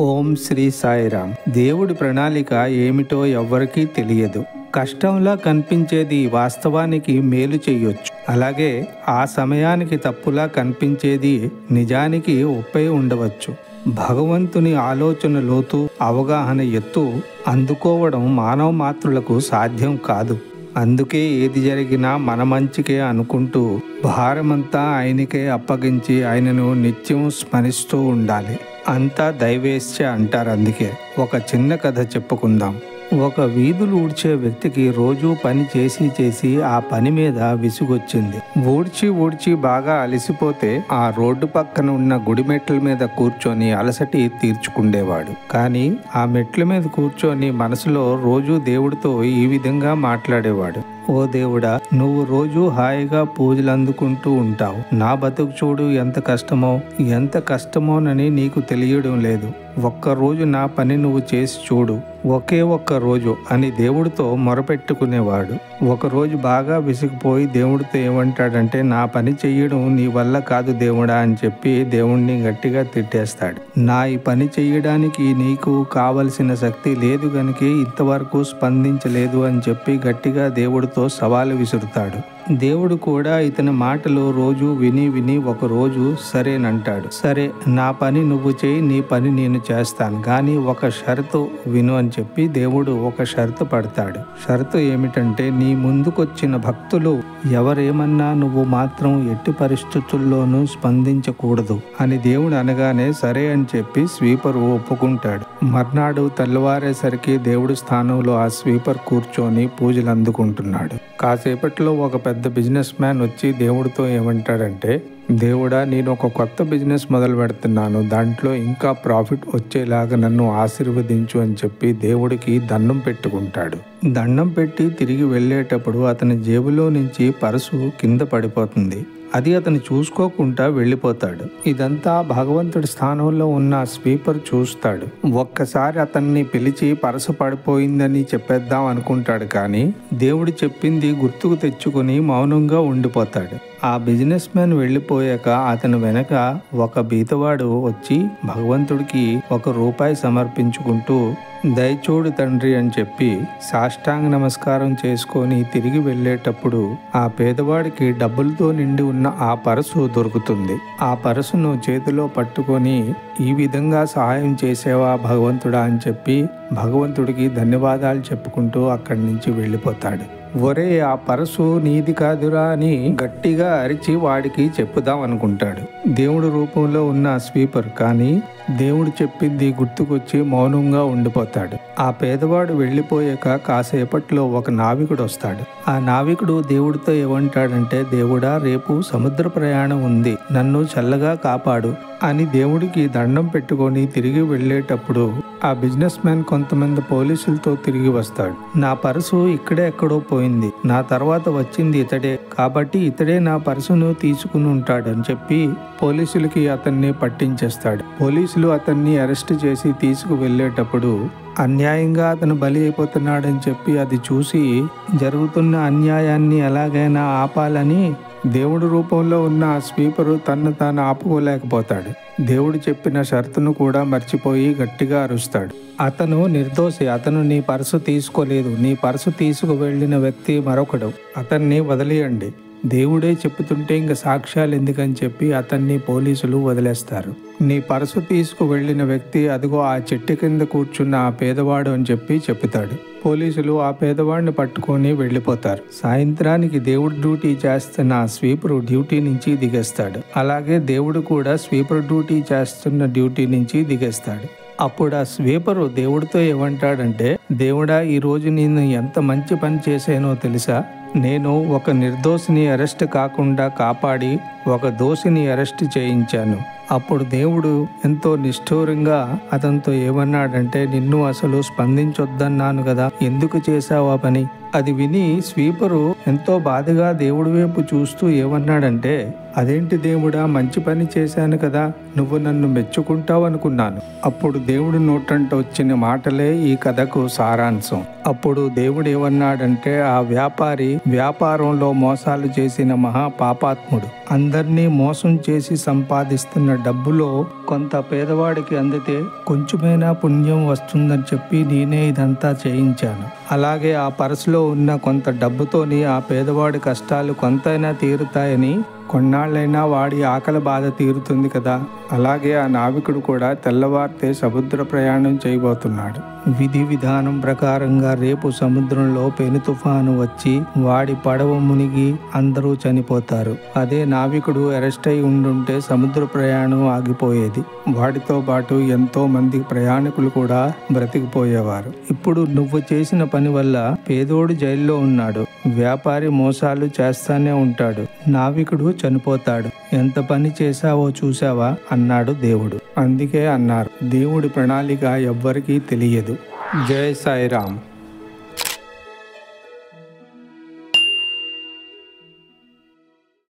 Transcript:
ఓం శ్రీ సాయిరామ్. దేవుడి ప్రణాళిక ఏమిటో ఎవ్వరికీ తెలియదు. కష్టంలా కనిపించేది వాస్తవానికి మేలు చెయ్యొచ్చు. అలాగే ఆ సమయానికి తప్పులా కనిపించేది నిజానికి ఒప్పై ఉండవచ్చు. భగవంతుని ఆలోచన లోతు, అవగాహన ఎత్తు అందుకోవడం మానవ మాతృలకు సాధ్యం కాదు. అందుకే ఏది జరిగినా మన మంచికే అనుకుంటూ భారమంతా ఆయనకే అప్పగించి ఆయనను నిత్యం స్మరిస్తూ ఉండాలి. అంతా దైవేచ్ఛ అంటారు. అందుకే ఒక చిన్న కథ చెప్పుకుందాం. ఒక వీధులు ఊడ్చే వ్యక్తికి రోజు పని చేసి ఆ పని మీద విసుగొచ్చింది. ఊడ్చి బాగా అలసిపోతే ఆ రోడ్డు పక్కన ఉన్న గుడి మెట్ల మీద కూర్చొని అలసటి తీర్చుకుండేవాడు. కానీ ఆ మెట్ల మీద కూర్చొని మనసులో రోజు దేవుడితో ఈ విధంగా మాట్లాడేవాడు. ఓ దేవుడా, నువ్వు రోజు హాయిగా పూజలు అందుకుంటూ ఉంటావు. నా బతుకు చూడు ఎంత కష్టమోనని నీకు తెలియడం లేదు. ఒక్కరోజు నా పని నువ్వు చేసి చూడు, ఒకే ఒక్క రోజు అని దేవుడితో మొరపెట్టుకునేవాడు. ఒకరోజు బాగా విసిగిపోయి దేవుడితో ఏమంటాడంటే, నా పని చెయ్యడం నీ వల్ల కాదు దేవుడా అని చెప్పి దేవుణ్ణి గట్టిగా తిట్టేస్తాడు. నా ఈ పని చెయ్యడానికి నీకు కావలసిన శక్తి లేదు గనుక ఇంతవరకు స్పందించలేదు అని చెప్పి గట్టిగా దేవుడితో సవాలు విసురుతాడు. దేవుడు కూడా ఇతని మాటలు రోజు విని ఒకరోజు సరేనంటాడు. సరే, నా పని నువ్వు చేయి, నీ పని నేను చేస్తాను, కానీ ఒక షరతు విను అని చెప్పి దేవుడు ఒక షరతు పడతాడు. షరతు ఏమిటంటే, నీ ముందుకొచ్చిన భక్తులు ఎవరేమన్నా నువ్వు మాత్రం ఎట్టి పరిస్థితుల్లోనూ స్పందించకూడదు అని దేవుడు అనగానే సరే అని చెప్పి స్వీపర్ ఒప్పుకుంటాడు. మర్నాడు తెల్లవారేసరికి దేవుడి స్థానంలో ఆ స్వీపర్ కూర్చొని పూజలు అందుకుంటున్నాడు. కాసేపట్లో ఒక పెద్ద బిజినెస్ మ్యాన్ వచ్చి దేవుడితో ఏమంటాడంటే, దేవుడా, నేను ఒక కొత్త బిజినెస్ మొదలు పెడుతున్నాను, దాంట్లో ఇంకా ప్రాఫిట్ వచ్చేలాగా నన్ను ఆశీర్వదించు అని చెప్పి దేవుడికి దండం పెట్టుకుంటాడు. దండం పెట్టి తిరిగి వెళ్ళేటప్పుడు అతని జేబులో నుంచి పర్సు కింద పడిపోతుంది. అది అతను చూసుకోకుండా వెళ్ళిపోతాడు. ఇదంతా భగవంతుడి స్థానంలో ఉన్న స్వీపర్ చూస్తాడు. ఒక్కసారి అతన్ని పిలిచి పరస పడిపోయిందని చెప్పేద్దాం అనుకుంటాడు. కానీ దేవుడు చెప్పింది గుర్తుకు తెచ్చుకుని మౌనంగా ఉండిపోతాడు. ఆ బిజినెస్ మ్యాన్ వెళ్ళిపోయాక అతను వెనక ఒక బీదవాడు వచ్చి భగవంతుడికి ₹1 సమర్పించుకుంటూ, దయచూడు తండ్రి అని చెప్పి సాష్టాంగ నమస్కారం చేసుకొని తిరిగి వెళ్ళేటప్పుడు ఆ పేదవాడికి డబ్బులతో నిండి ఉన్న ఆ పరసు దొరుకుతుంది. ఆ పరసును చేతిలో పట్టుకొని, ఈ విధంగా సహాయం చేసేవా భగవంతుడా అని చెప్పి భగవంతుడికి ధన్యవాదాలు చెప్పుకుంటూ అక్కడి నుంచి వెళ్ళిపోతాడు. ఒరే, ఆ పరసు నీది కాదురా అని గట్టిగా అరిచి వాడికి చెప్పుదాం అనుకుంటాడు దేవుడి రూపంలో ఉన్న స్వీపర్. కానీ దేవుడు చెప్పింది గుర్తుకొచ్చి మౌనంగా ఉండిపోతాడు. ఆ పేదవాడు వెళ్ళిపోయాక కాసేపట్లో ఒక నావికుడు వస్తాడు. ఆ నావికుడు దేవుడితో ఏమంటాడంటే, దేవుడా, రేపు సముద్ర ప్రయాణం ఉంది, నన్ను చల్లగా కాపాడు అని దేవుడికి దండం పెట్టుకొని తిరిగి వెళ్ళేటప్పుడు ఆ బిజినెస్ మ్యాన్ కొంతమంది పోలీసులతో తిరిగి వస్తాడు. నా పర్సు ఇక్కడే ఎక్కడో పోయింది, నా తర్వాత వచ్చింది ఇతడే, కాబట్టి ఇతడే నా పర్సును తీసుకుని ఉంటాడు అని చెప్పి పోలీసులకి అతన్ని పట్టించేస్తాడు. పోలీసులు అతన్ని అరెస్ట్ చేసి తీసుకు వెళ్ళేటప్పుడు అన్యాయంగా అతను బలి అయిపోతున్నాడని చెప్పి అది చూసి జరుగుతున్న అన్యాయాన్ని ఎలాగైనా ఆపాలని దేవుడి రూపంలో ఉన్న ఆ స్వీపరు తన్ను తాను ఆపుకోలేకపోతాడు. దేవుడు చెప్పిన షరతును కూడా మర్చిపోయి గట్టిగా అరుస్తాడు. అతను నిర్దోషి, అతను నీ పర్సు తీసుకోలేదు, నీ పర్సు తీసుకు వెళ్ళిన వ్యక్తి మరొకడు, అతన్ని వదిలేయండి. దేవుడే చెప్పుతుంటే ఇంక సాక్ష్యాలు ఎందుకని చెప్పి అతన్ని పోలీసులు వదిలేస్తారు. నీ పర్సు తీసుకు వెళ్ళిన వ్యక్తి అదిగో ఆ చెట్టు కింద కూర్చున్న ఆ పేదవాడు అని చెప్పి చెప్తాడు. పోలీసులు ఆ పేదవాడిని పట్టుకొని వెళ్ళిపోతారు. సాయంత్రానికి దేవుడు డ్యూటీ చేస్తున్న ఆ స్వీపరు డ్యూటీ నుంచి దిగేస్తాడు. అలాగే దేవుడు కూడా స్వీపర్ డ్యూటీ చేస్తున్న డ్యూటీ నుంచి దిగేస్తాడు. అప్పుడు ఆ స్వీపరు దేవుడితో ఏమంటాడంటే, దేవుడా, ఈరోజు నేను ఎంత మంచి పని చేశానో తెలుసా? నేను ఒక నిర్దోషిని అరెస్ట్ కాకుండా కాపాడి ఒక దోషిని అరెస్ట్ చేయించాను. అప్పుడు దేవుడు ఎంతో నిష్ఠూరంగా అతనితో ఏమన్నాడంటే, నిన్ను అసలు స్పందించొద్దన్నాను కదా, ఎందుకు చేశావు ఆ పని? అది విని స్వీపరు ఎంతో బాధగా దేవుడి వైపు చూస్తూ ఏమన్నాడంటే, అదేంటి దేవుడా, మంచి పని చేశాను కదా, నువ్వు నన్ను మెచ్చుకుంటావు అనుకున్నాను. అప్పుడు దేవుడి నోటంట వచ్చిన మాటలే ఈ కథకు సారాంశం. అప్పుడు దేవుడు ఏమన్నాడంటే, ఆ వ్యాపారి వ్యాపారంలో మోసాలు చేసిన మహా పాపాత్ముడు, అందరినీ మోసం చేసి సంపాదిస్తున్న డబ్బులో కొంత పేదవాడికి అందితే కొంచెమైనా పుణ్యం వస్తుందని చెప్పి నేనే ఇదంతా చేయించాను. అలాగే ఆ పర్సులో ఉన్న కొంత డబ్బుతోని ఆ పేదవాడి కష్టాలు కొంతైనా తీరుతాయని, కొన్నాళ్ళైనా వాడి ఆకలి బాధ తీరుతుంది కదా. అలాగే ఆ నావికుడు కూడా తెల్లవారితే సముద్ర ప్రయాణం చేయబోతున్నాడు. విధి విధానం ప్రకారంగా రేపు సముద్రంలో పెను తుఫాను వచ్చి వాడి పడవ మునిగి అందరూ చనిపోతారు. అదే నావికుడు అరెస్ట్ అయి ఉండుంటే సముద్ర ప్రయాణం ఆగిపోయేది. వాడితో పాటు ఎంతో మంది ప్రయాణికులు కూడా బ్రతికిపోయేవారు. ఇప్పుడు నువ్వు చేసిన పని వల్ల పేదోడు జైల్లో ఉన్నాడు, వ్యాపారి మోసాలు చేస్తానే ఉంటాడు, నావికుడు చనిపోతాడు. ఎంత పని చేశావో చూసావా అన్నాడు దేవుడు. అందుకే అన్నారు, దేవుడి ప్రణాళిక ఎవ్వరికీ తెలియదు. జై సాయిరామ్.